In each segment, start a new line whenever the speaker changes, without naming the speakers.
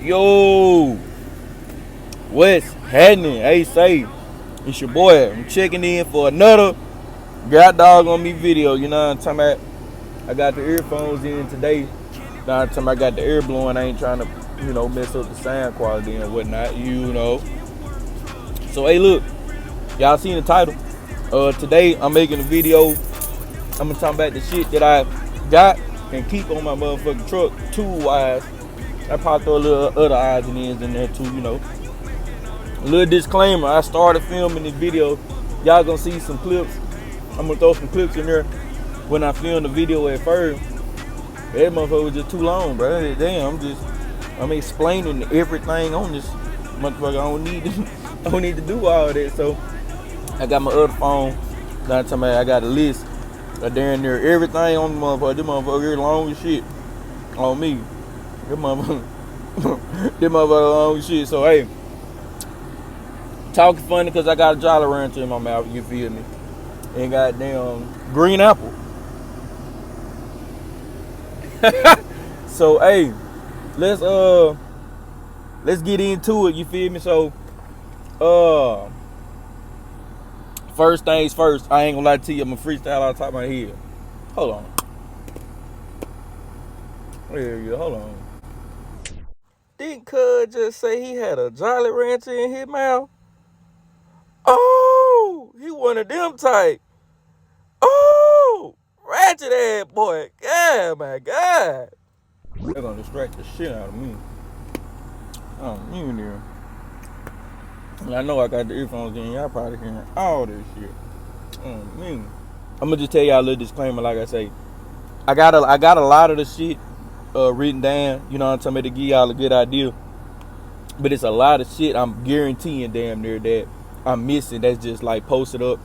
Yo, what's happening? Hey, say, it's your boy. I'm checking in for another God dog on me video. You know what I'm talking about? I got the earphones in today. Now I'm talking about I got the air blowing. I ain't trying to, mess up the sound quality and whatnot. So hey, look, y'all seen the title? Today I'm making a video. I'm gonna talk about the shit that I got and keep on my motherfucking truck, tool wise. I probably throw a little other odds and ends in there too. A little disclaimer, I started filming this video. Y'all gonna see some clips. I'm gonna throw some clips in there. When I filmed the video at first, that motherfucker was just too long, bro. Damn, I'm explaining everything on this motherfucker. I don't need to do all that. So I got my other phone. Now talking about I got a list of down there everything on the motherfucker. This motherfucker long as shit on me. This motherfucker, this motherfucker long as shit. So hey. Talking funny because I got a Jolly Rancher in my mouth, you feel me? And goddamn green apple. So hey, let's get into it, you feel me? So first things first, I ain't gonna lie to you, I'm gonna freestyle out the top of my head. Hold on. There you go, hold on. Didn't Cuz just say he had a Jolly Rancher in his mouth? Oh, he one of them type. Oh, ratchet ass boy. God, my God. They're gonna distract the shit out of me. Oh, you there. I know I got the earphones in. Y'all probably hearing all this shit. Oh, me. I'm gonna just tell y'all a little disclaimer. Like I say, I got a lot of the shit written down. You know what I'm talking about, to give y'all a good idea. But it's a lot of shit I'm guaranteeing damn near that I'm missing. That's just like posted up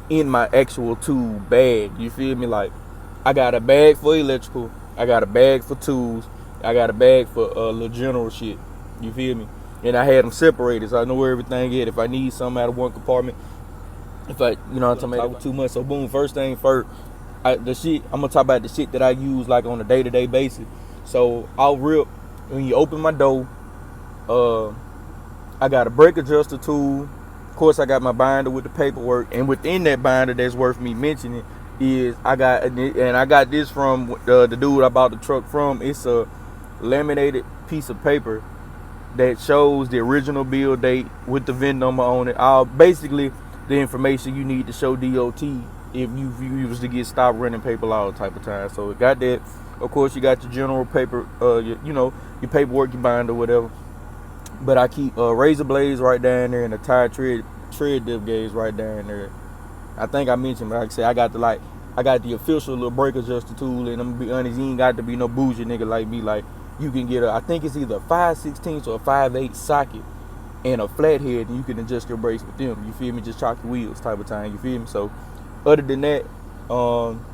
in my actual tool bag. You feel me? Like, I got a bag for electrical, I got a bag for tools, I got a bag for little general shit. You feel me? And I had them separated so I know where everything is. If I need something out of one compartment, if I, you know what I'm talking about, too much. So boom, first thing first, I'm gonna talk about the shit that I use like on a day-to-day basis. So I'll rip, when you open my door, I got a brake adjuster tool. Of course, I got my binder with the paperwork, and within that binder, that's worth me mentioning is I got this from the dude I bought the truck from. It's a laminated piece of paper that shows the original build date with the VIN number on it. Basically the information you need to show DOT if you was to get stopped running paper law type of time. So it got that. Of course, you got your general paper, your paperwork, your binder, whatever. But I keep razor blades right down there and a tire tread dip gauge right down there. I think I mentioned, but like I said, I got the official little brake adjuster tool, and I'm gonna be honest, you ain't got to be no bougie nigga like me. Like, you can get I think it's either a 5/16 or a 5/8 socket and a flathead, and you can adjust your brakes with them. You feel me? Just chalk your wheels type of time. You feel me? So, other than that,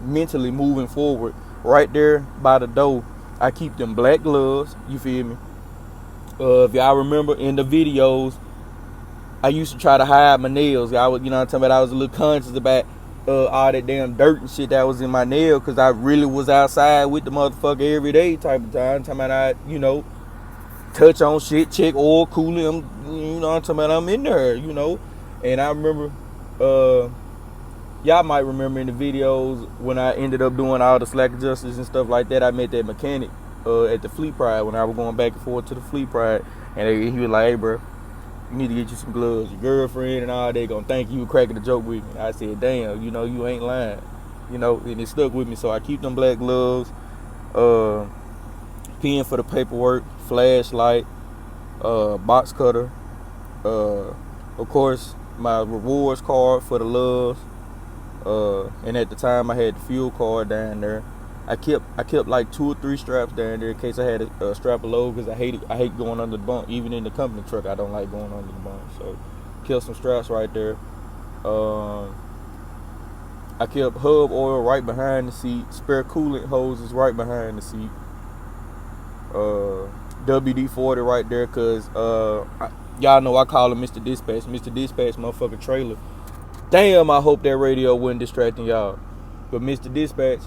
mentally moving forward, right there by the door, I keep them black gloves. You feel me? If y'all remember in the videos, I used to try to hide my nails. I was, I'm talking about, I was a little conscious about all that damn dirt and shit that was in my nail, because I really was outside with the motherfucker every day type of time. Talking about touch on shit, check oil, coolant. I'm talking about, I'm in there, And I remember, y'all might remember in the videos when I ended up doing all the slack adjusters and stuff like that, I met that mechanic at the Fleet Pride when I was going back and forth to the Fleet Pride, and he was like, "Hey, bro, you need to get you some gloves. Your girlfriend and all, they gonna thank you cracking the joke with me." I said, "Damn, you ain't lying." And it stuck with me, so I keep them black gloves, pen for the paperwork, flashlight, box cutter, of course my rewards card for the loves, and at the time I had the fuel card down there. I kept like 2 or 3 straps down there in case I had a strap of load, because I hate going under the bunk. Even in the company truck, I don't like going under the bunk. So kept some straps right there. I kept hub oil right behind the seat. Spare coolant hoses right behind the seat. WD-40 right there, because y'all know I call him Mr. Dispatch. Mr. Dispatch motherfucking trailer. Damn, I hope that radio wasn't distracting y'all. But Mr. Dispatch,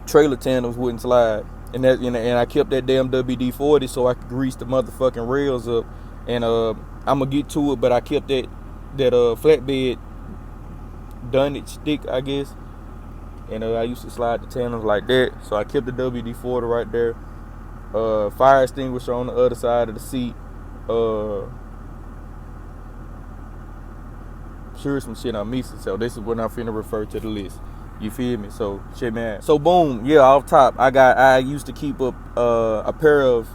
trailer tandems wouldn't slide. and I kept that damn WD-40 so I could grease the motherfucking rails up. And I'm gonna get to it, but I kept that flatbed dunnage stick, I guess. And I used to slide the tandems like that, so I kept the WD-40 right there. Fire extinguisher on the other side of the seat. Sure, some shit I'm missing, so this is when I'm finna refer to the list. You feel me? So shit, man. So boom, yeah, off top, I used to keep a pair of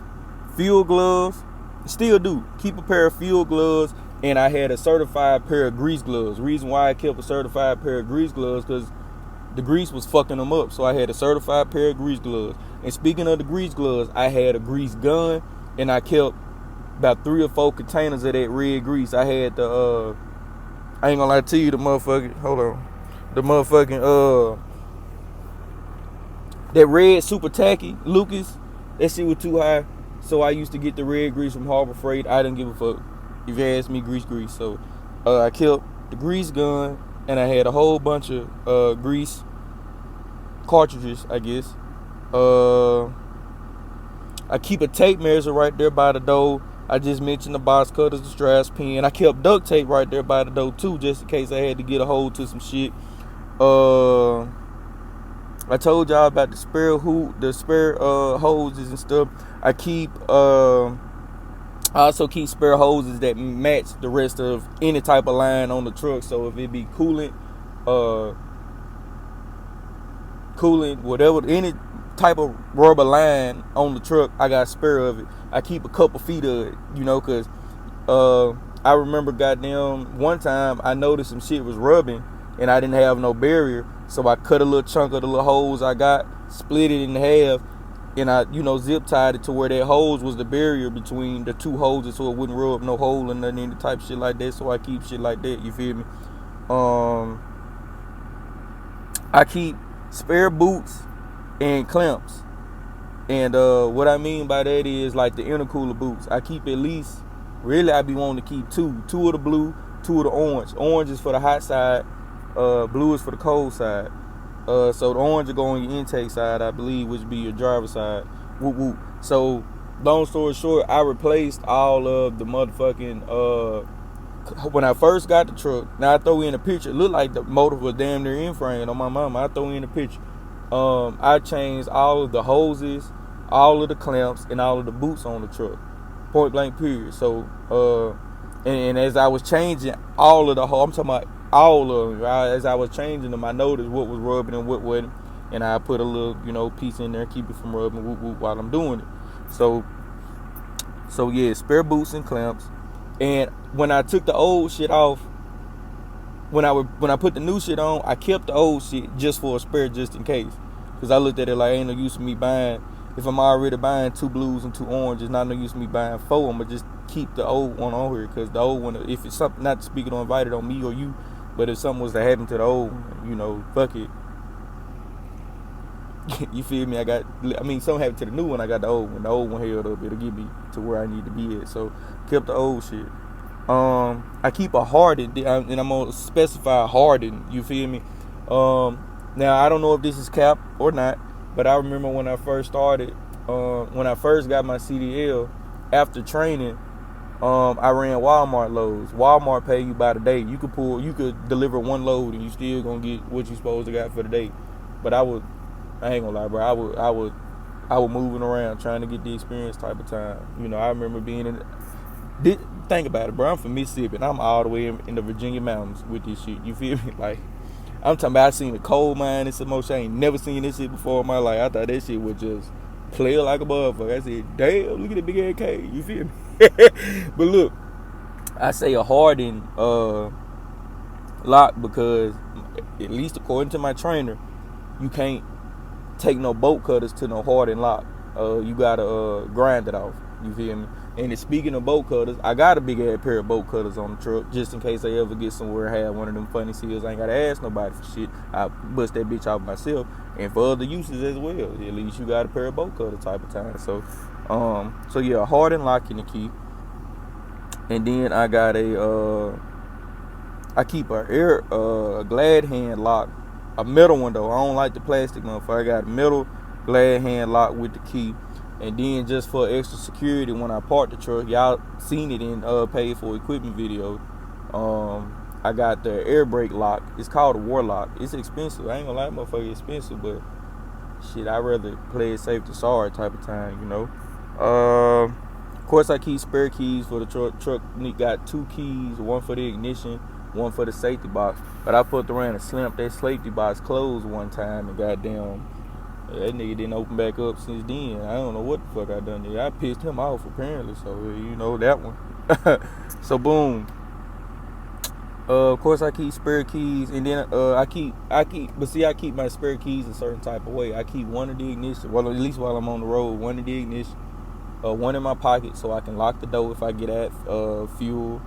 field gloves. Still do keep a pair of field gloves, and I had a certified pair of grease gloves. Reason why I kept a certified pair of grease gloves, because the grease was fucking them up. So I had a certified pair of grease gloves. And speaking of the grease gloves, I had a grease gun, and I kept about 3 or 4 containers of that red grease. I had the I ain't gonna lie to you, the motherfucking, hold on, the motherfucking that red super tacky Lucas, that shit was too high. So I used to get the red grease from Harbor Freight. I didn't give a fuck if you asked me, grease. So I kept the grease gun, and I had a whole bunch of grease cartridges, I guess. I keep a tape measure right there by the door. I just mentioned the box cutters, the straps, pen. I kept duct tape right there by the door too, just in case I had to get a hold to some shit. I told y'all about the spare hoses and stuff. I also keep spare hoses that match the rest of any type of line on the truck. So if it be coolant, whatever, any type of rubber line on the truck, I got spare of it. I keep a couple feet of it, because I remember goddamn one time I noticed some shit was rubbing and I didn't have no barrier. So I cut a little chunk of the little hose I got, split it in half, and I, zip tied it to where that hose was the barrier between the 2 hoses, so it wouldn't rub no hole and nothing, any type shit like that. So I keep shit like that, you feel me? I keep spare boots and clamps. And what I mean by that is like the intercooler boots. I keep at least, really I be wanting to keep 2 of the blue, 2 of the orange. Orange is for the hot side, blue is for the cold side. So the orange will go on your intake side, I believe, which be your driver's side. Whoop whoop. So long story short, I replaced all of the motherfucking when I first got the truck. Now I throw in a picture. It looked like the motor was damn near in frame on my mama. I throw in a picture. I changed all of the hoses, all of the clamps, and all of the boots on the truck. Point blank period. So and as I was changing all of the I'm talking about all of them, as I was changing them, I noticed what was rubbing and what wasn't, and I put a little piece in there, keep it from rubbing whoop, whoop, while I'm doing it. So yeah, spare boots and clamps. And when I took the old shit off, when I put the new shit on, I kept the old shit just for a spare, just in case, because I looked at it like ain't no use of me buying. If I'm already buying 2 blues and 2 oranges, not no use of me buying 4. I'm gonna just keep the old one on here, because the old one, if it's something, not speaking on invited on me or you, but if something was to happen to the old one, fuck it. You feel me? Something happened to the new one, I got the old one. The old one held up, it'll get me to where I need to be at. So kept the old shit. I keep a hardened, and I'm gonna specify hardened. You feel me? Now I don't know if this is cap or not, but I remember when I first started, when I first got my CDL after training, I ran Walmart loads. Walmart pay you by the day. You could deliver 1 load and you still gonna get what you supposed to got for the day. But I ain't gonna lie, bro. I was moving around trying to get the experience type of time. I remember being in. Think about it, bro. I'm from Mississippi and I'm all the way in the Virginia mountains with this shit. You feel me? Like, I'm talking about I seen a coal mine and some more shit. I ain't never seen this shit before in my life. I thought that shit would just play like a motherfucker. I said, damn, look at that big ass cave. You feel me? But look, I say a hardened lock because, at least according to my trainer, you can't take no bolt cutters to no hardened lock. You gotta grind it off. You feel me? And speaking of bolt cutters, I got a big ass pair of bolt cutters on the truck just in case I ever get somewhere and have one of them funny seals. I ain't gotta ask nobody for shit. I bust that bitch off myself, and for other uses as well. At least you got a pair of bolt cutter type of time. So yeah, a hardened lock in the key. And then I got I keep a glad hand lock, a metal one though. I don't like the plastic motherfucker. I got a metal glad hand lock with the key. And then just for extra security, when I park the truck, y'all seen it in paid for equipment video. I got the air brake lock. It's called a Warlock. It's expensive. I ain't gonna lie, motherfucker, expensive, but shit, I'd rather play it safe than sorry type of time, you know. Of course, I keep spare keys for the truck. Truck got 2 keys, one for the ignition, one for the safety box. But I fucked around and slammed that safety box closed one time, and goddamn, that nigga didn't open back up since then. I don't know what the fuck I done there. I pissed him off apparently, so you know that one. So boom. Of course, I keep spare keys, and then I keep my spare keys a certain type of way. I keep one in the ignition, well, at least while I'm on the road, one in the ignition, one in my pocket so I can lock the door if I get at fuel,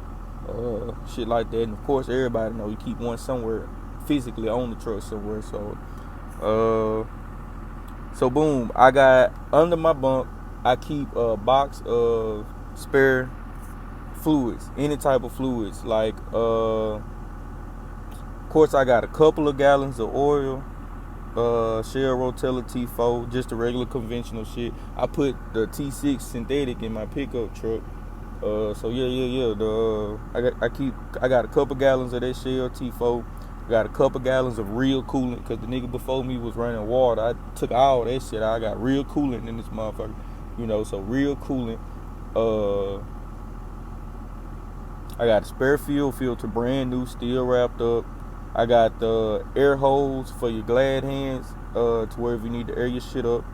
shit like that. And of course, everybody know you keep one somewhere physically on the truck somewhere. So boom, I got under my bunk, I keep a box of spare fluids, any type of fluids, like of course I got a couple of gallons of oil, Shell Rotella T4, just the regular conventional shit. I put the T6 synthetic in my pickup truck, so I got a couple gallons of that Shell T4. I got a couple gallons of real coolant, because the nigga before me was running water. I took all that shit. I got real coolant in this motherfucker, you know. So real coolant. I got a spare fuel filter, brand new, still wrapped up. I got the air holes for your glad hands, to where if you need to air your shit up.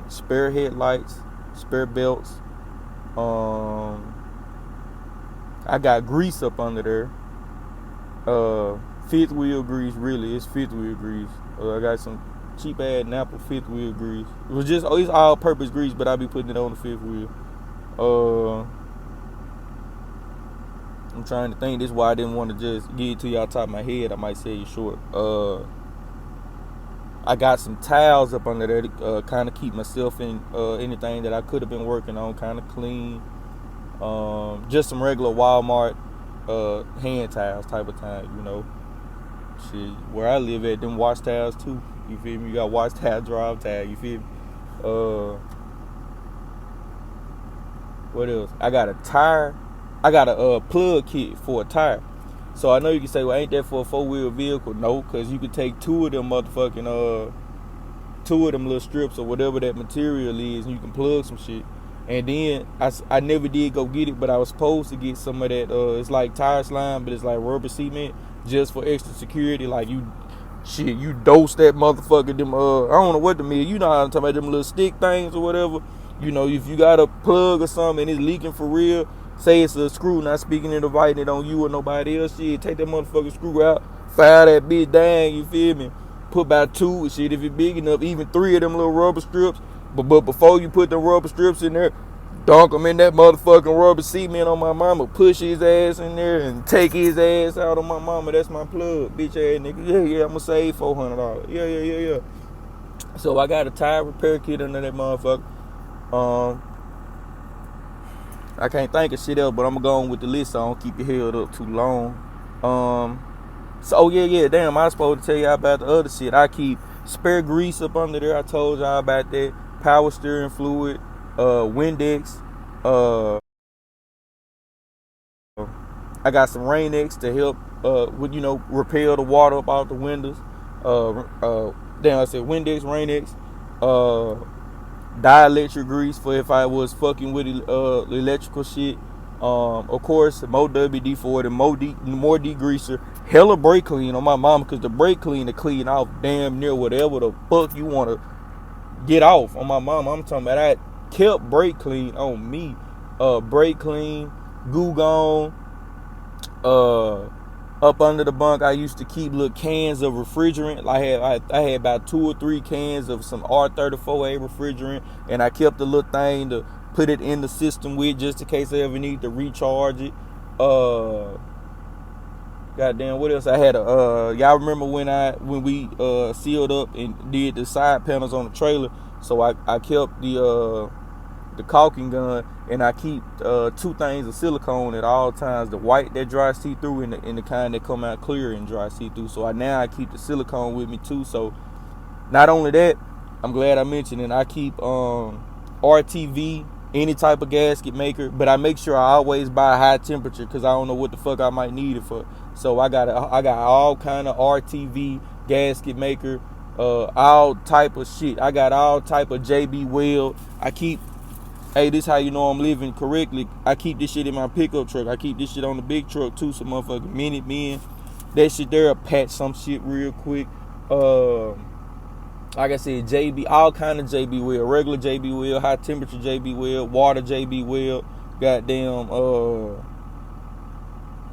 Spare headlights, spare belts. I got grease up under there. Fifth wheel grease, really, it's fifth wheel grease. I got some cheap ass Napa fifth wheel grease. It's all purpose grease, but I be putting it on the fifth wheel. I'm trying to think. This is why I didn't want to just get it to y'all top of my head. I might say it short. I got some towels up under there to kind of keep myself in anything that I could have been working on kind of clean. Just some regular Walmart hand towels type of time, you know. Shit, where I live at, them wash towels too. You feel me? You got wash towel, dry towel. You feel me? What else? I got a tire. I got a plug kit for a tire. So I know you can say, well, ain't that for a 4-wheel vehicle? No, because you could take 2 of them motherfucking, 2 of them little strips or whatever that material is, and you can plug some shit. And then I never did go get it, but I was supposed to get some of that. It's like tire slime, but it's like rubber cement, just for extra security. Like you dose that motherfucker. Them I don't know what them is. You know how I'm talking about, them little stick things or whatever. You know, if you got a plug or something and it's leaking for real, say it's a screw, not speaking and inviting it on you or nobody else, shit, take that motherfucking screw out, fire that bitch down, you feel me? Put about 2, shit, if it's big enough, even 3 of them little rubber strips. But before you put the rubber strips in there, dunk them in that motherfucking rubber cement on my mama, push his ass in there and take his ass out on my mama. That's my plug, bitch ass nigga. Yeah, I'm gonna save $400. Yeah. So I got a tire repair kit under that motherfucker. I can't think of shit else, but I'm gonna go on with the list so I don't keep your head up too long. Damn, I was supposed to tell y'all about the other shit. I keep spare grease up under there. I told y'all about that. Power steering fluid, Windex. I got some Rain-X to help with, you know, repel the water up out the windows. I said Windex, Rain-X. Dielectric grease for if I was fucking with electrical shit. Of course, more WD-40, more degreaser. Hella brake clean on my mama, because the brake cleaner clean off damn near whatever the fuck you want to get off on my mama. I'm talking about I kept brake clean on me. Brake clean, Goo Gone. Up under the bunk, I used to keep little cans of refrigerant. I had about 2 or 3 cans of some R34A refrigerant, and I kept the little thing to put it in the system with, just in case I ever need to recharge it. Goddamn, what else I had? Y'all remember when we sealed up and did the side panels on the trailer? So I kept the caulking gun, and I keep 2 things of silicone at all times. The white that dry see through, and the kind that come out clear and dry see through. So I keep the silicone with me too. So not only that, I'm glad I mentioned it. I keep RTV, any type of gasket maker, but I make sure I always buy high temperature because I don't know what the fuck I might need it for. So I got all kind of RTV gasket maker, all type of shit. I got all type of JB Weld. I keep, hey, this how you know I'm living correctly. I keep this shit in my pickup truck. I keep this shit on the big truck too. Some motherfucking Minute Men. That shit there, patch some shit real quick. Like I said, JB, all kind of JB Weld, regular JB Weld, high temperature JB Weld, water JB Weld, goddamn,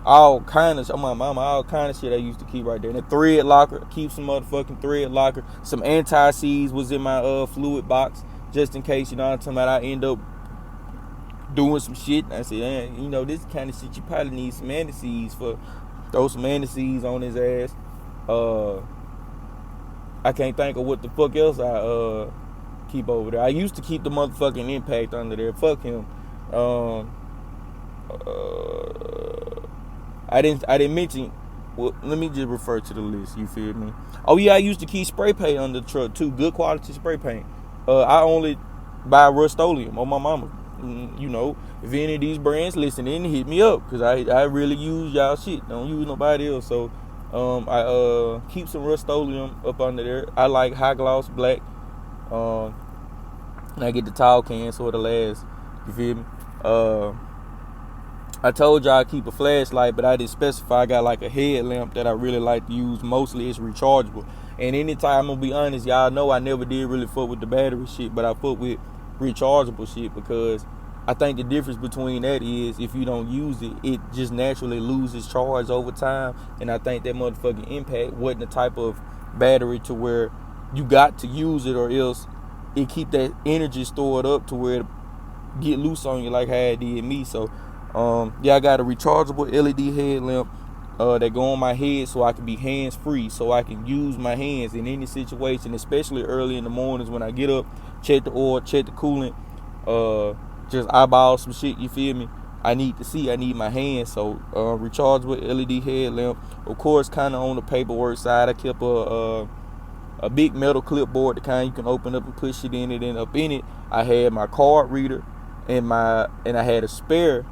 all kind of, my mama, all kind of shit I used to keep right there. And the thread locker, keep some motherfucking thread locker. Some anti-seize was in my fluid box, just in case, you know what I'm talking about, I end up doing some shit. I said, you know, this kind of shit, you probably need some anti-seize for, throw some anti-seize on his ass. I can't think of what the fuck else I keep over there. I used to keep the motherfucking Impact under there. Fuck him. I didn't mention. Well, let me just refer to the list. You feel me? Oh yeah, I used to keep spray paint under the truck too. Good quality spray paint. I only buy Rust-Oleum on my mama. You know, if any of these brands listening, hit me up because I really use y'all shit. Don't use nobody else. So I keep some Rust-Oleum up under there. I like high gloss black. And I get the tall can so it'll last. You feel me? I told y'all I keep a flashlight, but I didn't specify. I got like a headlamp that I really like to use. Mostly it's rechargeable. And anytime, I'm gonna be honest, y'all know I never did really fuck with the battery shit, but I fuck with rechargeable shit because I think the difference between that is if you don't use it, it just naturally loses charge over time. And I think that motherfucking Impact wasn't the type of battery to where you got to use it or else it keep that energy stored up to where it get loose on you like how it did me. So yeah, I got a rechargeable LED headlamp that go on my head so I can be hands free, so I can use my hands in any situation, especially early in the mornings when I get up, check the oil, check the coolant, just eyeball some shit, you feel me? I need to see, I need my hands. So rechargeable LED headlamp. Of course, kind of on the paperwork side, I kept a big metal clipboard, the kind you can open up and put shit in it, and up in it I had my card reader and I had a spare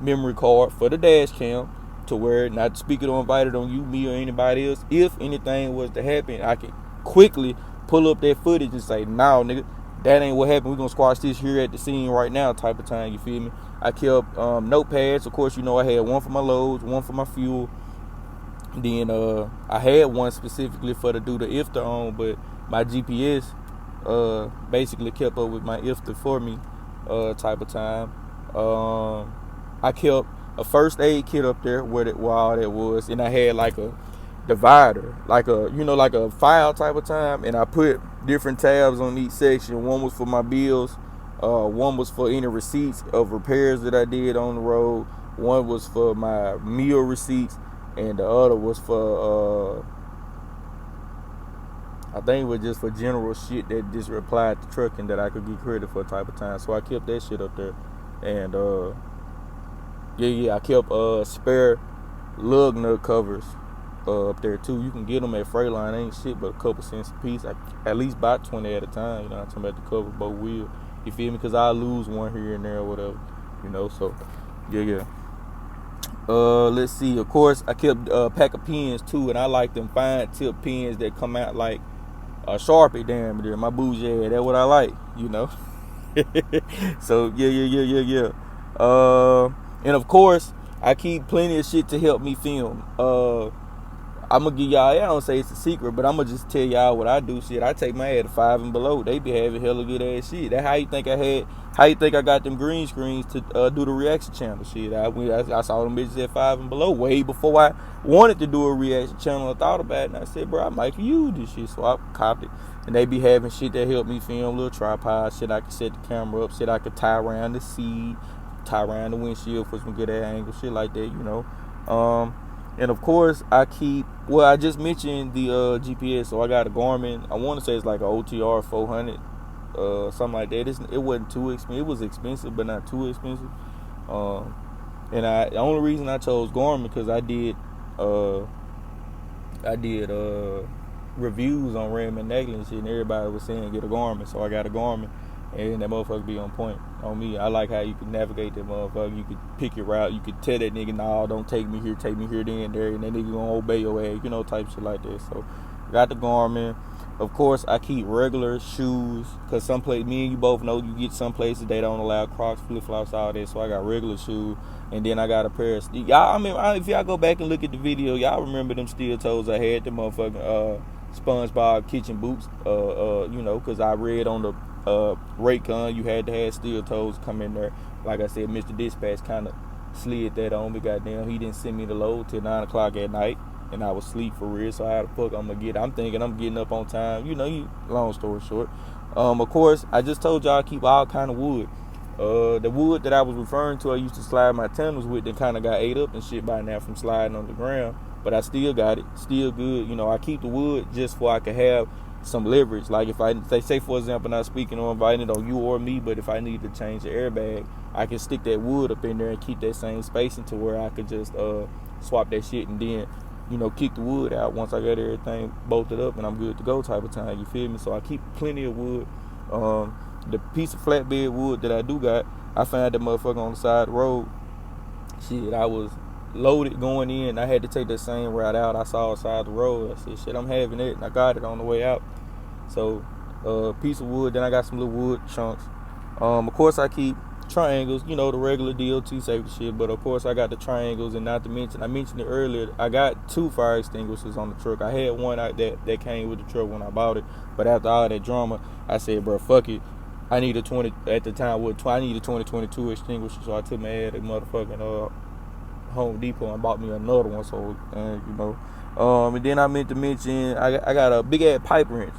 memory card for the dash cam to where, not to speak it or invite it on you, me, or anybody else, if anything was to happen, I can quickly pull up that footage and say, nah, nigga, that ain't what happened. We're gonna squash this here at the scene right now type of time, you feel me? I kept notepads. Of course, you know, I had one for my loads, one for my fuel. Then I had one specifically for to do the IFTA on, but my GPS basically kept up with my IFTA for me type of time. I kept a first aid kit up there where all that was, and I had like a divider, like a file type of time, and I put different tabs on each section. One was for my bills, one was for any receipts of repairs that I did on the road, one was for my meal receipts, and the other was for I think it was just for general shit that just applied to trucking that I could get credit for type of time. So I kept that shit up there. And I kept spare lug nut covers up there too. You can get them at Freightliner, ain't shit but a couple cents a piece. I at least buy 20 at a time, you know, I'm talking about to cover both wheels. You feel me? Because I lose one here and there or whatever, you know. So yeah. Let's see. Of course, I kept a pack of pens too, and I like them fine tip pens that come out like a Sharpie, damn near. My bougie, that's what I like, you know. So yeah. And of course, I keep plenty of shit to help me film. I'm gonna give y'all, I don't say it's a secret, but I'm gonna just tell y'all what I do. Shit, I take my head to 5 and below. They be having hella good ass shit. That's how you think I got them green screens to do the reaction channel shit. I saw them bitches at 5 and below way before I wanted to do a reaction channel. I thought about it and I said, bro, I might use this shit. So I copped it. And they be having shit that help me film, little tripod, shit I can set the camera up, shit I could tie around the seat, tie around the windshield for some good ass angle, shit like that, you know. And of course, I just mentioned the GPS, so I got a Garmin. I want to say it's like an OTR 400, something like that. It wasn't too expensive. It was expensive, but not too expensive. And the only reason I chose Garmin because I did reviews on Ram and Nagler and shit, and everybody was saying get a Garmin, so I got a Garmin, and that motherfucker be on point on me. I like how you can navigate that motherfucker. You could pick your route. You could tell that nigga, nah, don't take me here, then, there, and that nigga gonna obey your ass, type shit like that. So, got the Garmin. Of course, I keep regular shoes, because me and you both know you get some places they don't allow Crocs, flip-flops, all that, so I got regular shoes, and then I got a pair of if y'all go back and look at the video, y'all remember them steel toes I had, the motherfucking SpongeBob kitchen boots, because I read on the Raycon you had to have steel toes come in there. Like I said, Mr. Dispatch kind of slid that on me, goddamn, he didn't send me the load till 9 o'clock at night. And I was asleep for real, so how the fuck I'm gonna get it? I'm thinking I'm getting up on time. Long story short. Of course, I just told y'all I keep all kind of wood. The wood that I was referring to, I used to slide my tunnels with, that kind of got ate up and shit by now from sliding on the ground. But I still got it, still good. I keep the wood just so I can have some leverage. Like if say for example, not speaking or inviting on you or me, but if I need to change the airbag, I can stick that wood up in there and keep that same spacing to where I could just swap that shit and then kick the wood out once I got everything bolted up and I'm good to go type of time, you feel me? So I keep plenty of wood. The piece of flatbed wood that I do got, I found that motherfucker on the side of the road. Shit, I was loaded going in. I had to take that same route out. I saw side of the road. I said, shit, I'm having it, and I got it on the way out. So, piece of wood. Then I got some little wood chunks. Of course, I keep triangles, the regular DOT safety shit, but of course I got the triangles, and not to mention, I mentioned it earlier, I got 2 fire extinguishers on the truck. I had one out that came with the truck when I bought it, but after all that drama, I said, bro, fuck it. I need a 2022 extinguisher, so I took my ass to motherfucking Home Depot and bought me another one. So, and then I meant to mention, I got a big ass pipe wrench,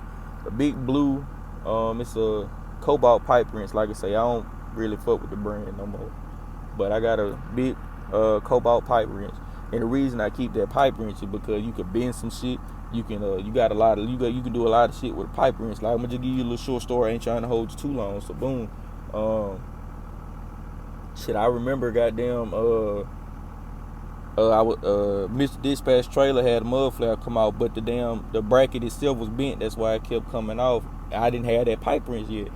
a big blue, it's a Cobalt pipe wrench. Like I say, I don't really fuck with the brand no more, but I got a big Cobalt pipe wrench, and the reason I keep that pipe wrench is because you can bend some shit. You can you can do a lot of shit with a pipe wrench. Like, I'm gonna just give you a little short story. I ain't trying to hold you too long. So boom, I remember goddamn Mr. Dispatch trailer had a mud flare come out, but the bracket itself was bent. That's why it kept coming off. I didn't have that pipe wrench yet.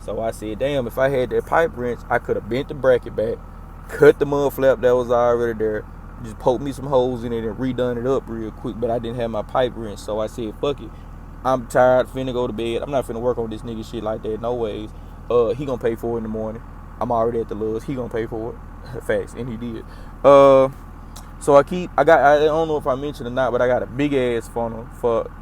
So I said, damn, if I had that pipe wrench, I could have bent the bracket back, cut the mud flap that was already there, just poked me some holes in it and redone it up real quick, but I didn't have my pipe wrench. So I said, fuck it. I'm tired, finna go to bed. I'm not finna work on this nigga shit like that, no ways. He gonna pay for it in the morning. I'm already at the Lowe's. He gonna pay for it. Facts, and he did. So I don't know if I mentioned or not, but I got a big ass funnel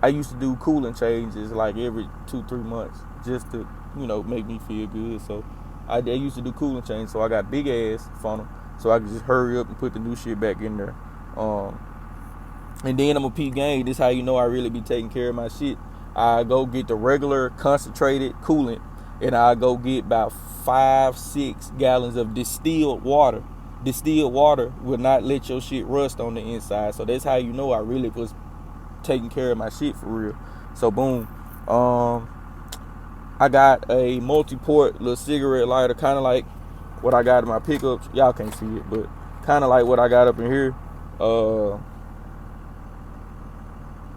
I used to do cooling changes like every 2-3 months just to, make me feel good. So I used to do cooling changes, so I got big ass funnel so I could just hurry up and put the new shit back in there. And then I'm a peep gang. This how you know I really be taking care of my shit. I go get the regular concentrated coolant, and I go get about 5-6 gallons of distilled water. Distilled water will not let your shit rust on the inside. So that's how you know I really was taking care of my shit for real. So boom. I got a multi-port little cigarette lighter, kind of like what I got in my pickups. Y'all can't see it, but kind of like what I got up in here.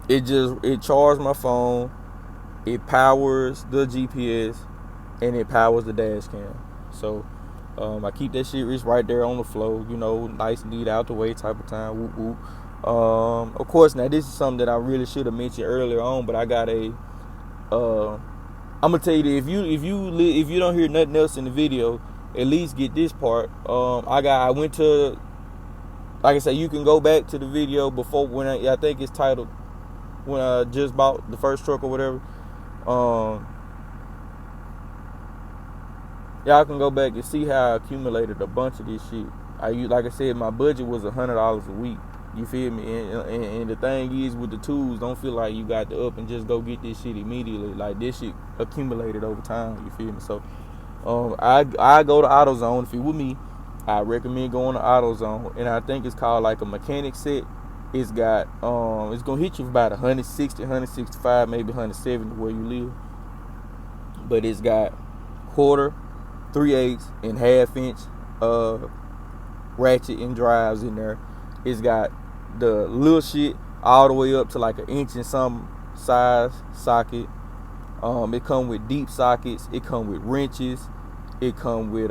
It charges my phone, it powers the GPS, and it powers the dash cam. So I keep that shit right there on the floor, nice and neat, out the way type of time. Whoop whoop. Of course, now this is something that I really should have mentioned earlier on, but I got I'm gonna tell you that if you don't hear nothing else in the video, at least get this part. I went to, like I said, you can go back to the video before when I think it's titled when I just bought the first truck or whatever. Y'all can go back and see how I accumulated a bunch of this shit. Like I said, my budget was $100 a week. You feel me? And the thing is, with the tools, don't feel like you got to up and just go get this shit immediately. Like, this shit accumulated over time. You feel me? So I go to AutoZone. If you're with me, I recommend going to AutoZone, and I think it's called like a mechanic set. It's got it's gonna hit you for about 160, 165, maybe 170 where you live. But it's got quarter, 3/8, and half-inch ratchet and drives in there. It's got the little shit all the way up to like 1 inch and something size socket. It come with deep sockets. It come with wrenches. It come with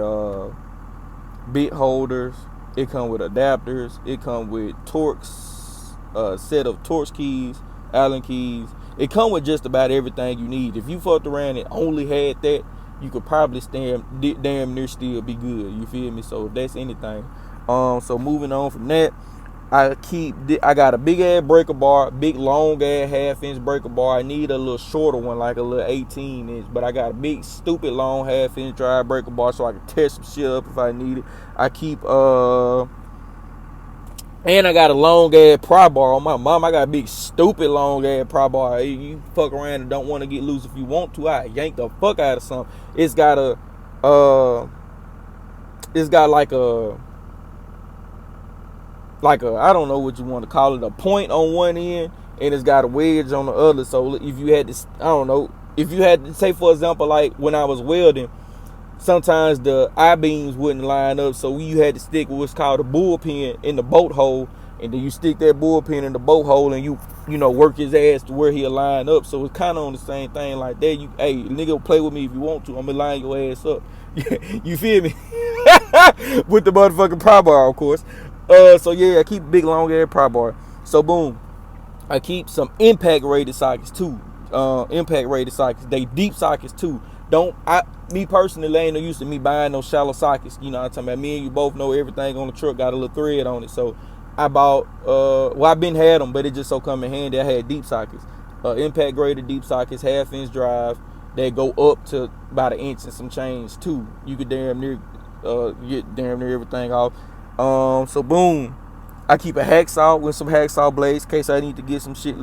bit holders. It come with adapters. It come with Torx, set of Torx keys, Allen keys. It come with just about everything you need. If you fucked around and only had that, you could probably damn near still be good. You feel me? So if that's anything. So moving on from that, I got a big ass breaker bar, big long ass 1/2 inch breaker bar. I need a little shorter one, like a little 18 inch, but I got a big stupid long 1/2 inch drive breaker bar so I can test some shit up if I need it. I keep and I got a long ass pry bar on my mom. I got a big stupid long ass pry bar. You fuck around and don't want to get loose. If you want to, I yank the fuck out of something. It's got I don't know what you want to call it, a point on one end, and it's got a wedge on the other. So if you had to, if you had to say, for example, like when I was welding, sometimes the I-beams wouldn't line up, so you had to stick with what's called a bullpen in the bolt hole, and then you stick that bullpen in the bolt hole, and you work his ass to where he'll line up. So it's kind of on the same thing like that. Hey, nigga, play with me if you want to. I'm gonna line your ass up. You feel me? With the motherfucking pry bar, of course. So yeah, I keep a big long ass pry bar. So boom, I keep some impact rated sockets too. Impact rated sockets. They deep sockets too. Me personally, ain't no use to me buying no shallow sockets. You know what I'm talking about? Me and you both know everything on the truck got a little thread on it. So I bought, I've been had them, but it just so come in handy. I had deep sockets, impact graded deep sockets, 1/2 inch drive that go up to about 1 inch and some change too. You could damn near get damn near everything off. So boom, I keep a hacksaw with some hacksaw blades in case I need to get some shit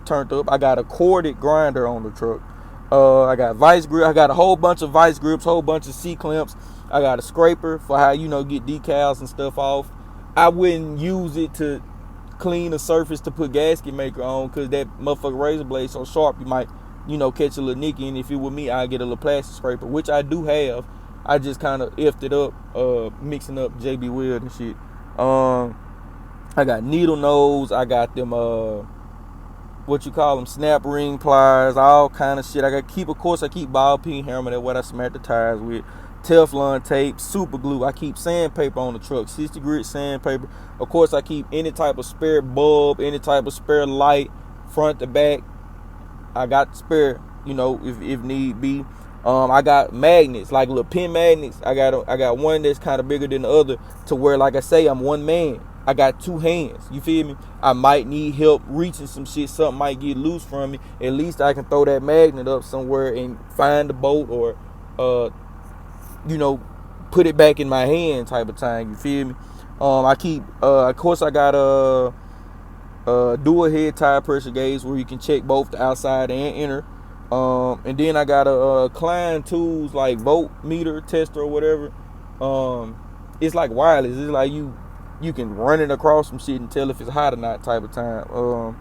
turned up. I got a corded grinder on the truck. I got vice grip. I got a whole bunch of vice grips, whole bunch of C-clamps. I got a scraper for how get decals and stuff off. I wouldn't use it to clean a surface to put gasket maker on, because that motherfucking razor blade so sharp you might catch a little nicky. And if it were me, I'd get a little plastic scraper, which I do have. I just kind of effed it up, mixing up JB Weld and shit. I got needle nose. I got them snap ring pliers, all kind of shit. I keep ball peen hammer, that's what I smack the tires with. Teflon tape, super glue. I keep sandpaper on the truck, 60 grit sandpaper. Of course, I keep any type of spare bulb, any type of spare light, front to back. I got spare, if need be. I got magnets, like little pin magnets. I got one that's kind of bigger than the other, to where, like I say, I'm one man. I got two hands. You feel me? I might need help reaching some shit. Something might get loose from me. At least I can throw that magnet up somewhere and find the bolt, or put it back in my hand type of time. You feel me? I keep of course I got a dual head tire pressure gauge where you can check both the outside and inner. And then I got a Klein Tools like voltmeter tester or whatever. It's like wireless. It's like you can run it across some shit and tell if it's hot or not type of time. Of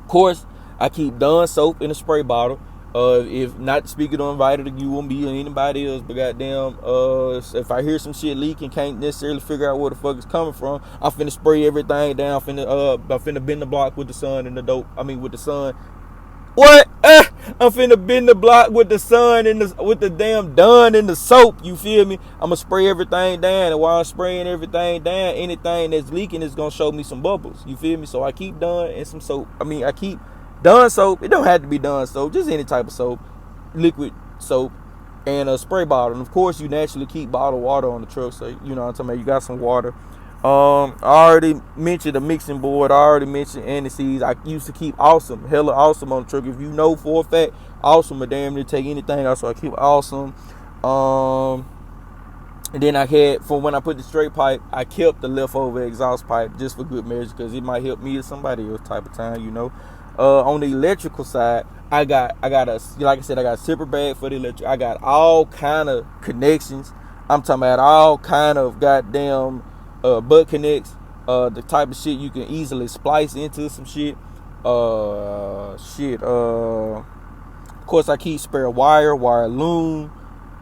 course, I keep Dawn soap in a spray bottle. If not speaking on invited to you or me or anybody else, but goddamn, if I hear some shit leaking, can't necessarily figure out where the fuck it's coming from, I'm finna spray everything down. I'm finna bend the block with the sun and with the sun. What? I'm finna bend the block with the sun and with the damn Dawn and the soap. You feel me? I'ma spray everything down, and while I'm spraying everything down, anything that's leaking is gonna show me some bubbles. You feel me? So I keep Dawn and some soap. I keep Dawn soap. It don't have to be Dawn soap, just any type of soap, liquid soap, and a spray bottle. And of course, you naturally keep bottled water on the truck, so you know what I'm talking about. You got some water. I already mentioned the mixing board. I already mentioned anti-seize. I used to keep hella awesome on the truck. If you know for a fact, awesome, but damn near take anything else. So I keep awesome. And then I had, for when I put the straight pipe, I kept the leftover exhaust pipe just for good measure, because it might help me or somebody else type of time, On the electrical side, I got a, like I said, I got a zipper bag for the electric. I got all kind of connections. I'm talking about all kind of goddamn butt connects, the type of shit you can easily splice into some shit. Of course, I keep spare wire loom,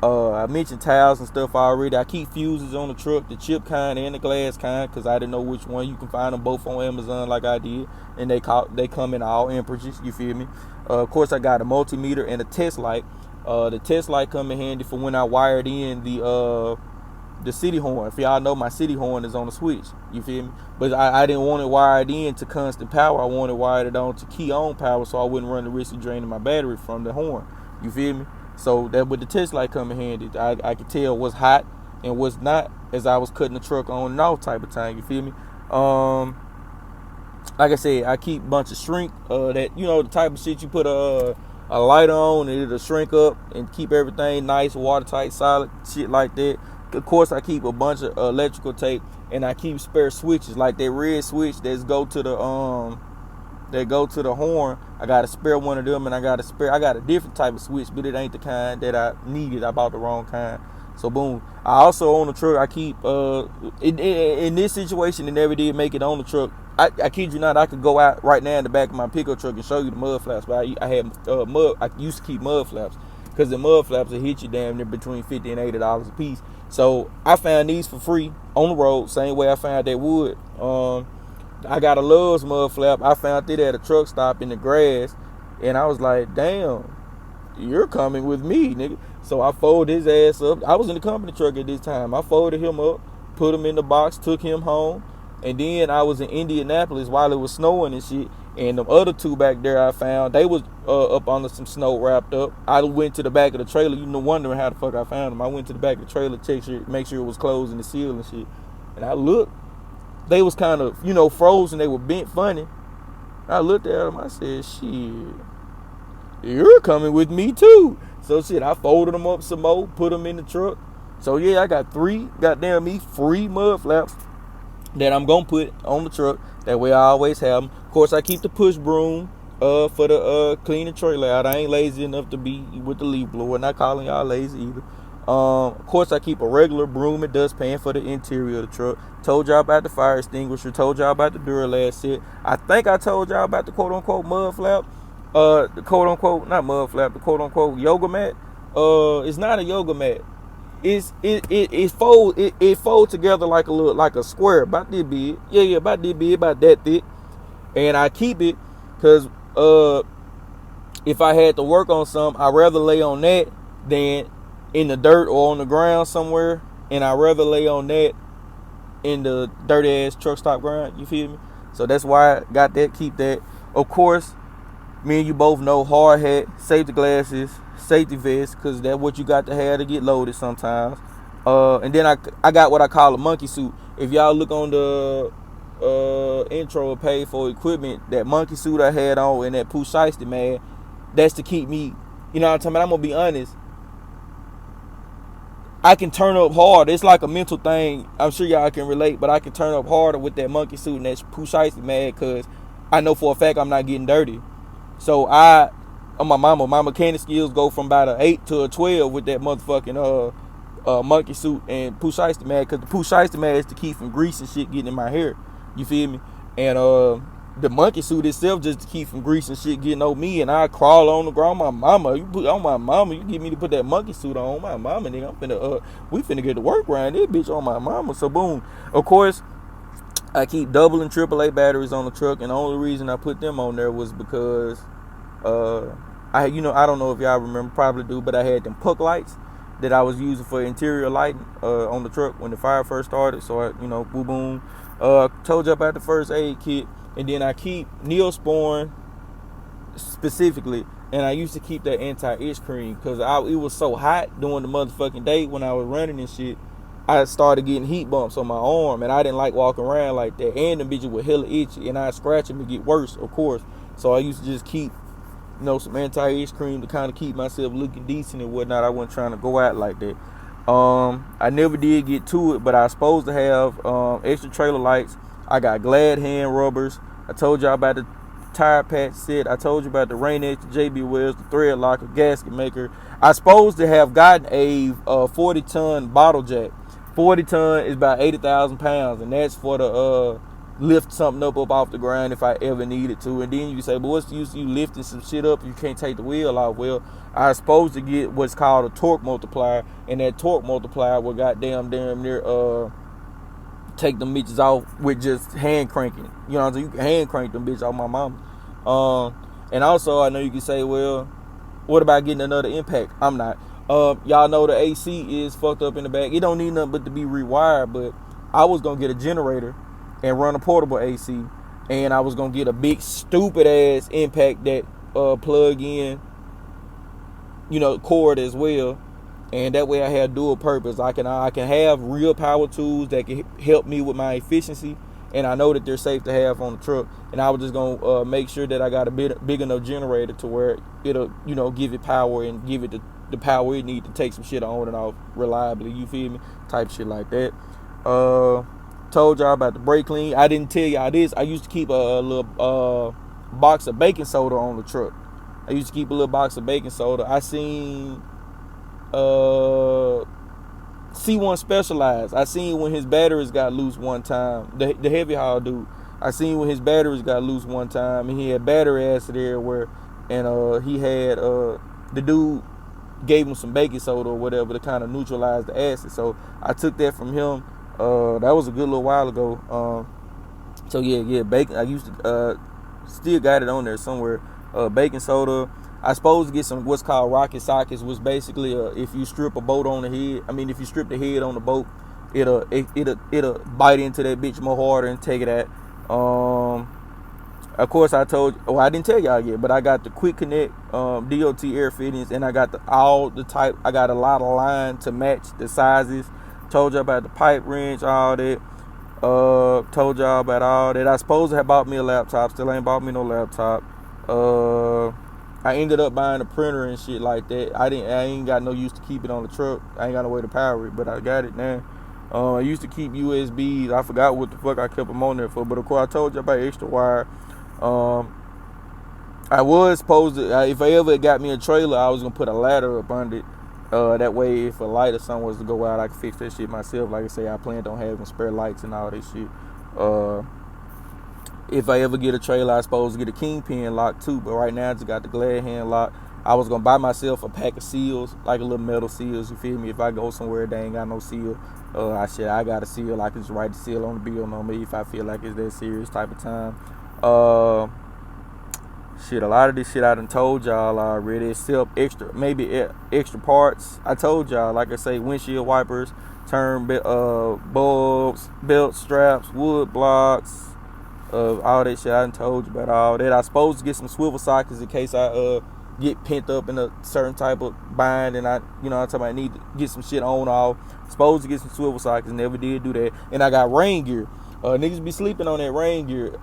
I mentioned towels and stuff already. I keep fuses on the truck, the chip kind and the glass kind, because I didn't know which one. You can find them both on Amazon like I did, and they come in all amperages, you feel me? Of course, I got a multimeter and a test light. The test light come in handy for when I wired in the city horn. If y'all know, my city horn is on the switch, you feel me? But I didn't want it wired in to constant power. I wanted wired it on to key on power, so I wouldn't run the risk of draining my battery from the horn, you feel me? So that with the test light come in handy. I could tell what's hot and what's not as I was cutting the truck on and off type of time, you feel me? Like I said, I keep a bunch of shrink, that, you know, the type of shit you put a lighter on and it'll shrink up and keep everything nice, watertight, solid, shit like that. Of course, I keep a bunch of electrical tape, and I keep spare switches, like that red switch that go to the horn. I got a spare one of them, and I got a different type of switch, but it ain't the kind that I needed. I bought the wrong kind. So boom. I also on the truck, I keep in this situation, it never did make it on the truck. I kid you not, I could go out right now in the back of my pickup truck and show you the mud flaps, but I had I used to keep mud flaps, because the mud flaps will hit you damn near between $50 and $80 a piece. So I found these for free on the road, same way I found that wood. I got a Love's mud flap. I found it at a truck stop in the grass, and I was like, damn, you're coming with me, nigga. So I folded his ass up. I was in the company truck at this time. I folded him up, put him in the box, took him home, and then I was in Indianapolis while it was snowing and shit. And the other two back there I found, they was up under some snow wrapped up. I went to the back of the trailer, you know, wondering how the fuck I found them. I went to the back of the trailer, make sure it was closed and the seal and shit. And I looked, they was kind of, you know, frozen. They were bent funny. I looked at them, I said, shit, you're coming with me too. So shit, I folded them up some more, put them in the truck. So yeah, I got 3 free mud flaps that I'm gonna put on the truck. That way I always have them. Of course, I keep the push broom for the clean the trailer out. I ain't lazy enough to be with the leaf blower. Not calling y'all lazy either. Of course, I keep a regular broom and dustpan for the interior of the truck. Told y'all about the fire extinguisher. Told y'all about the Duralast set. I think I told y'all about the quote-unquote mud flap. The quote-unquote, not mud flap, the quote-unquote yoga mat. It's not a yoga mat. It folds together like a square, about this big. Yeah, about this big, about that thick. And I keep it because if I had to work on something, I'd rather lay on that than in the dirt or on the ground somewhere. And I'd rather lay on that in the dirty ass truck stop ground. You feel me? So that's why I got that. Keep that. Of course, me and you both know hard hat, safety glasses, safety vest, because that's what you got to have to get loaded sometimes. And then I got what I call a monkey suit. If y'all look on the intro page for equipment, that monkey suit I had on and that Pooh Shiesty, man, that's to keep me, you know what I'm talking about? I'm gonna be honest, I can turn up hard. It's like a mental thing. I'm sure y'all can relate, but I can turn up harder with that monkey suit and that Pooh Shiesty, man, because I know for a fact I'm not getting dirty. So on my mechanic skills go from about an 8 to a 12 with that motherfucking monkey suit and Pooh Shiesty, man, because the Pooh Shiesty, man, is to keep from grease and shit getting in my hair. You feel me? And the monkey suit itself just to keep from grease and shit getting on me. And I crawl on the ground. My mama, you get me to put that monkey suit on my mama, nigga. We finna get to work around this bitch on my mama. So boom. Of course, I keep double and triple A batteries on the truck, and the only reason I put them on there was because I don't know if y'all remember, probably do, but I had them puck lights that I was using for interior lighting on the truck when the fire first started. So I, boom. Told you about the first aid kit, and then I keep Neosporin specifically, and I used to keep that anti-itch cream because it was so hot during the motherfucking day when I was running and shit. I started getting heat bumps on my arm, and I didn't like walking around like that. And the bitch was hella itchy, and I'd scratch them and get worse, of course. So I used to just keep, some anti-itch cream to kind of keep myself looking decent and whatnot. I wasn't trying to go out like that. I never did get to it, but I was supposed to have extra trailer lights. I got Glad hand rubbers. I told y'all about the tire patch set. I told you about the Rain X, the JB Wells, the thread locker, gasket maker. I was supposed to have gotten a 40-ton bottle jack. 40 ton is about 80,000 pounds, and that's for the lift something up off the ground if I ever needed to. And then you say, but what's the use of you lifting some shit up if you can't take the wheel off? Well, I was supposed to get what's called a torque multiplier, and that torque multiplier will damn near take them bitches off with just hand cranking. You know what I'm saying? You can hand crank them bitches off my mama. And also I know you can say, well, what about getting another impact? I'm not. Y'all know the AC is fucked up in the back. It don't need nothing but to be rewired, but I was gonna get a generator and run a portable AC, and I was gonna get a big stupid ass impact that plug in, cord as well, and that way I have dual purpose. I can have real power tools that can help me with my efficiency, and I know that they're safe to have on the truck. And I was just gonna make sure that I got a big enough generator to where it'll give it power and give it the power it needs to take some shit on and off reliably. You feel me? Type shit like that. Told y'all about the brake clean. I didn't tell y'all this. I used to keep a little box of baking soda on the truck. I used to keep a little box of baking soda. I seen C1 Specialized. I seen when his batteries got loose one time. The heavy haul dude. I seen when his batteries got loose one time, and he had battery acid everywhere. And he had the dude gave him some baking soda or whatever to kind of neutralize the acid. So I took that from him. That was a good little while ago. So yeah, bacon. I used to still got it on there somewhere. Baking soda. I supposed to get some what's called rocket sockets, which basically if you strip a boat on the head. I mean, if you strip the head on the boat, it'll bite into that bitch more harder and take it out. Of course, I didn't tell y'all yet, but I got the Quick Connect DOT air fittings, and I got all the type. I got a lot of line to match the sizes. Told y'all about the pipe wrench, all that. Told y'all about all that. I supposed to have bought me a laptop. Still ain't bought me no laptop. I ended up buying a printer and shit like that. I ain't got no use to keep it on the truck. I ain't got no way to power it, but I got it now. I used to keep USBs. I forgot what the fuck I kept them on there for. But of course, I told you about extra wire. I was supposed to, if I ever got me a trailer, I was gonna put a ladder up under it. That way, if a light or something was to go out, I could fix that shit myself. Like I say, I planned on having spare lights and all that shit. If I ever get a trailer, I supposed to get a kingpin lock too. But right now, I just got the glad hand lock. I was gonna buy myself a pack of seals, like a little metal seals. You feel me? If I go somewhere they ain't got no seal, I got a seal. I can just write the seal on the bill on me if I feel like it's that serious type of time. A lot of this shit I done told y'all already, except extra parts. I told y'all, like I say, windshield wipers, bulbs, belt straps, wood blocks, all that shit. I done told you about all that. I supposed to get some swivel sockets in case I get pent up in a certain type of bind, and I need to get some shit on off. Supposed to get some swivel sockets, never did do that. And I got rain gear. Niggas be sleeping on that rain gear.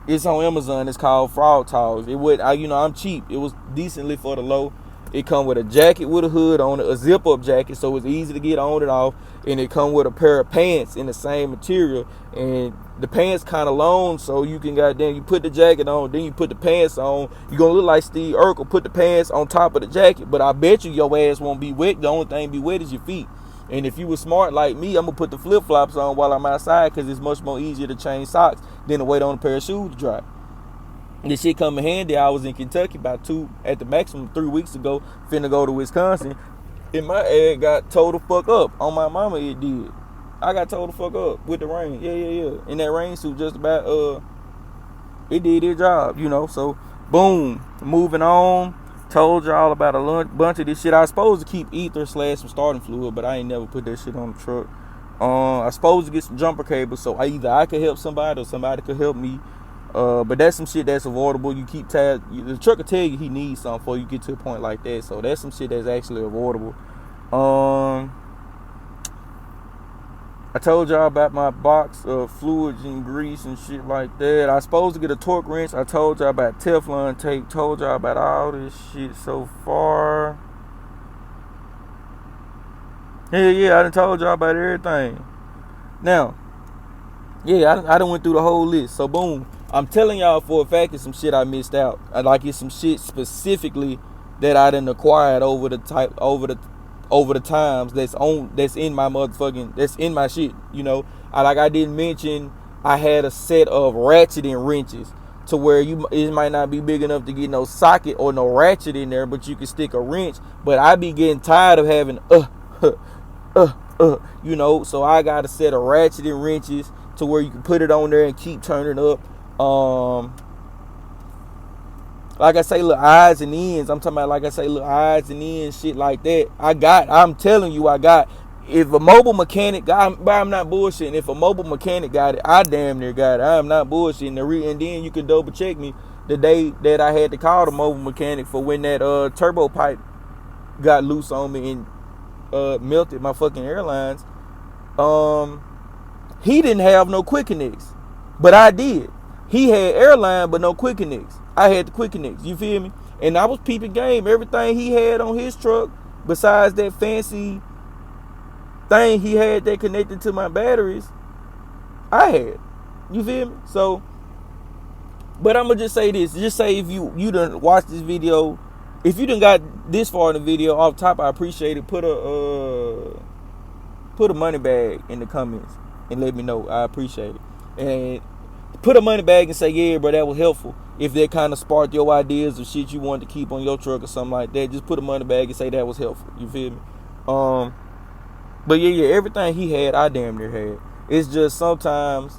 It's on Amazon. It's called Frog Talks. I'm cheap. It was decently for the low. It come with a jacket with a hood on it, a zip-up jacket, so it's easy to get on and off. And it come with a pair of pants in the same material. And the pants kind of long, so you can you put the jacket on, then you put the pants on. You're going to look like Steve Urkel. Put the pants on top of the jacket, but I bet your ass won't be wet. The only thing be wet is your feet. And if you were smart like me, I'm going to put the flip-flops on while I'm outside because it's much more easier to change socks than to wait on a pair of shoes to dry. This shit come in handy. I was in Kentucky about 2, at the maximum 3 weeks ago, finna go to Wisconsin, and my ass got towed the fuck up. On my mama, it did. I got towed the fuck up with the rain. Yeah. And that rain suit just about, it did its job, So, boom, moving on. Told y'all about a bunch of this shit. I was supposed to keep ether / some starting fluid, but I ain't never put that shit on the truck. I was supposed to get some jumper cables, so either I could help somebody or somebody could help me. But that's some shit that's avoidable. You keep tabs. The truck will tell you he needs something before you get to a point like that. So that's some shit that's actually avoidable. I told y'all about my box of fluids and grease and shit like that. I was supposed to get a torque wrench. I told y'all about Teflon tape. Told y'all about all this shit so far. Yeah, I done told y'all about everything. Now, I done went through the whole list. So boom, I'm telling y'all for a fact it's some shit I missed out. It's some shit specifically that I done acquired over the times that's in my motherfucking, that's in my shit. I didn't mention I had a set of ratcheting wrenches to where it might not be big enough to get no socket or no ratchet in there, but you can stick a wrench. But I be getting tired of having you know, so I got a set of ratcheting wrenches to where you can put it on there and keep turning up. Like I say, little odds and ends. I'm talking about, like I say, little odds and ends, shit like that. I'm telling you, if a mobile mechanic got, but I'm not bullshitting. If a mobile mechanic got it, I damn near got it. I'm not bullshitting. And then you can double check me the day that I had to call the mobile mechanic for when that turbo pipe got loose on me and melted my fucking airlines. He didn't have no quick connects, but I did. He had airline but no quick connects. I had the quick connects. You feel me? And I was peeping game. Everything he had on his truck, besides that fancy thing he had that connected to my batteries, I had. You feel me? So, but I'm gonna just say this. Just say if you done watch this video, if you done got this far in the video off top, I appreciate it. Put a money bag in the comments and let me know. I appreciate it. And put a money bag and say, yeah, bro, that was helpful. If that kind of sparked your ideas of shit you wanted to keep on your truck or something like that, just put a money bag and say that was helpful. You feel me? But yeah, everything he had, I damn near had. It's just sometimes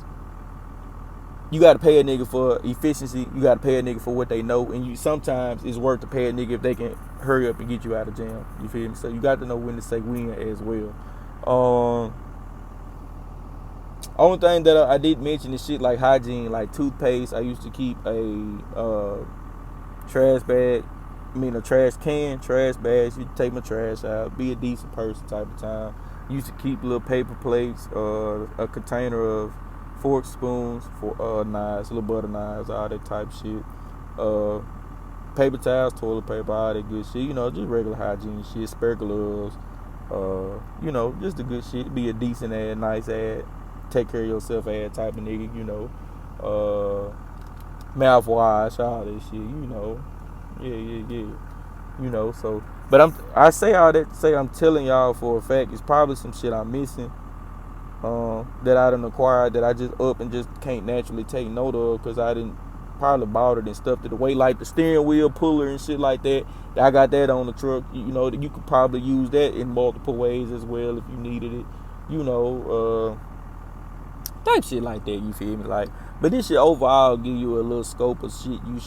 you got to pay a nigga for efficiency. You got to pay a nigga for what they know. And sometimes it's worth to pay a nigga if they can hurry up and get you out of jam. You feel me? So you got to know when to say when as well. Only thing that I did mention is shit like hygiene, like toothpaste. I used to keep a trash bag. A trash can, trash bags. You take my trash out. Be a decent person type of time. Used to keep little paper plates, a container of forks, spoons, knives, little butter knives, all that type of shit. Paper towels, toilet paper, all that good shit. You know, just regular hygiene shit. Spare gloves. You know, just the good shit. Be a decent ass, nice ass, take care of yourself ass type of nigga. You know, mouthwash, all that shit. You know, yeah. You know, so. But I say all that to say I'm telling y'all for a fact it's probably some shit I'm missing that I done acquired that I just up and just can't naturally take note of because I didn't probably bought it and stuffed it away, like the steering wheel puller and shit like that. I got that on the truck. You know, you could probably use that in multiple ways as well if you needed it. You know, type shit like that. You feel me? Like, but this shit overall give you a little scope of shit you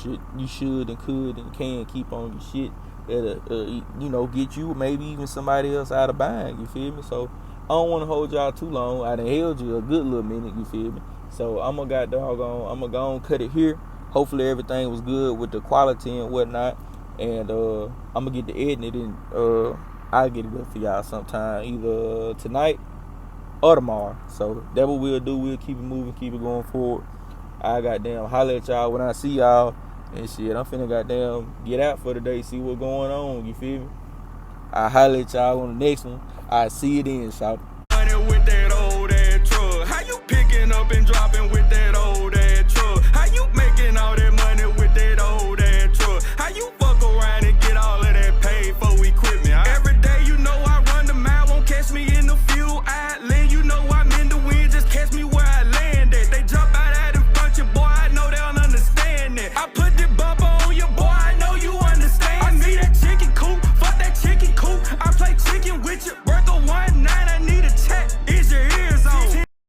should and could and can keep on your shit. That you know, get you maybe even somebody else out of buying. You feel me? So I don't want to hold y'all too long. I done held you a good little minute. You feel me? So I'm gonna go and cut it here. Hopefully everything was good with the quality and whatnot. And I'm gonna get to editing it and I'll get it up for y'all sometime, either tonight or tomorrow. So that's what we'll do. We'll keep it moving, keep it going forward. I goddamn holler at y'all when I see y'all and shit. I'm finna goddamn get out for the day, see what's going on. You feel me? I holler at y'all on the next one. I see you then, shout.